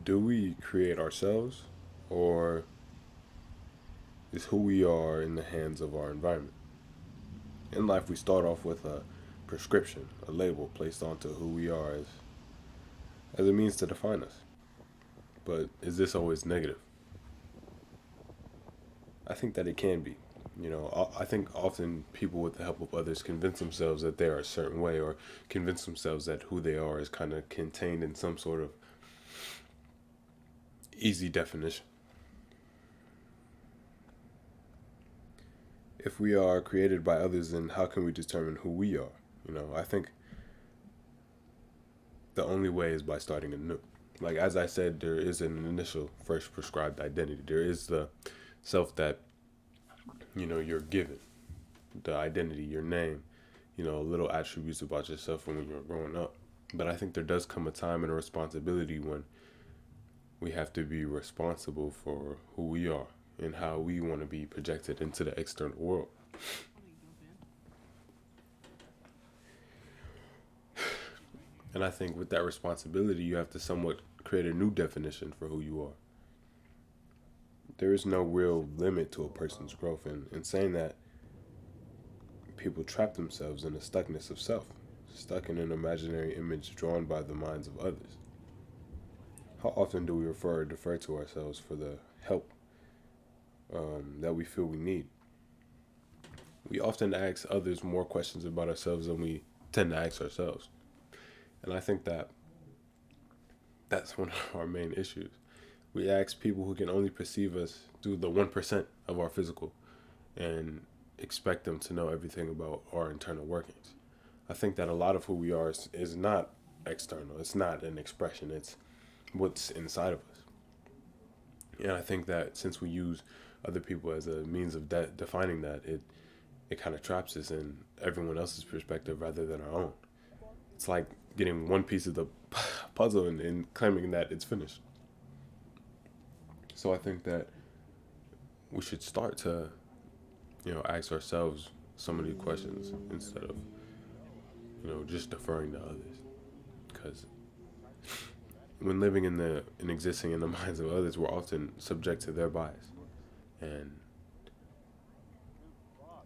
Do we create ourselves, or is who we are in the hands of our environment? In life, we start off with a prescription, a label placed onto who we are as a means to define us. But is this always negative? I think that it can be. I think often people, with the help of others, convince themselves that they are a certain way, or convince themselves that who they are is kind of contained in some sort of easy definition. If we are created by others, then how can we determine who we are? I think the only way is by starting anew. Like, as I said, there is an initial first prescribed identity. There is the self that, you're given, the identity, your name, little attributes about yourself from when you're growing up. But I think there does come a time and a responsibility when we have to be responsible for who we are and how we want to be projected into the external world. And I think with that responsibility, you have to somewhat create a new definition for who you are. There is no real limit to a person's growth. And in saying that, people trap themselves in the stuckness of self, stuck in an imaginary image drawn by the minds of others. How often do we defer to ourselves for the help that we feel we need? We often ask others more questions about ourselves than we tend to ask ourselves. And I think that that's one of our main issues. We ask people who can only perceive us through the 1% of our physical and expect them to know everything about our internal workings. I think that a lot of who we are is not external. It's not an expression. It's what's inside of us. And I think that since we use other people as a means of defining that, it kind of traps us in everyone else's perspective rather than our own. It's like getting one piece of the puzzle and claiming that it's finished. So I think that we should start to, ask ourselves some of these questions instead of, just deferring to others. Because when living and existing in the minds of others, we're often subject to their bias. And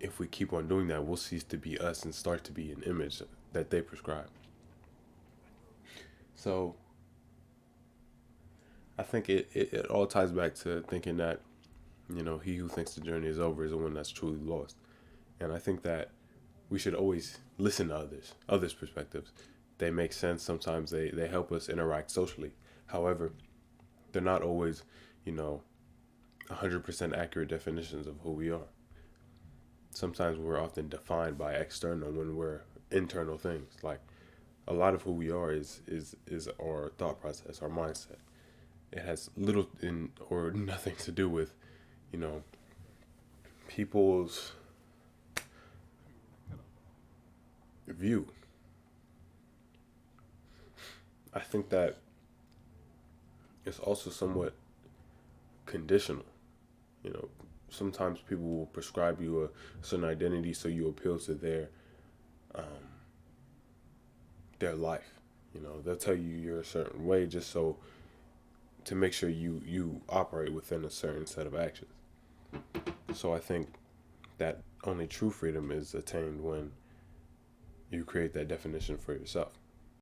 if we keep on doing that, we'll cease to be us and start to be an image that they prescribe. So I think it all ties back to thinking that, he who thinks the journey is over is the one that's truly lost. And I think that we should always listen to others' perspectives. They make sense. Sometimes they help us interact socially. However, they're not always, 100% accurate definitions of who we are. Sometimes we're often defined by external when we're internal things. Like, a lot of who we are is our thought process, our mindset. It has little or nothing to do with, people's view. I think that it's also somewhat conditional. You know, Sometimes people will prescribe you a certain identity so you appeal to um, their life. They'll tell you you're a certain way just so to make sure you operate within a certain set of actions. So I think that only true freedom is attained when you create that definition for yourself.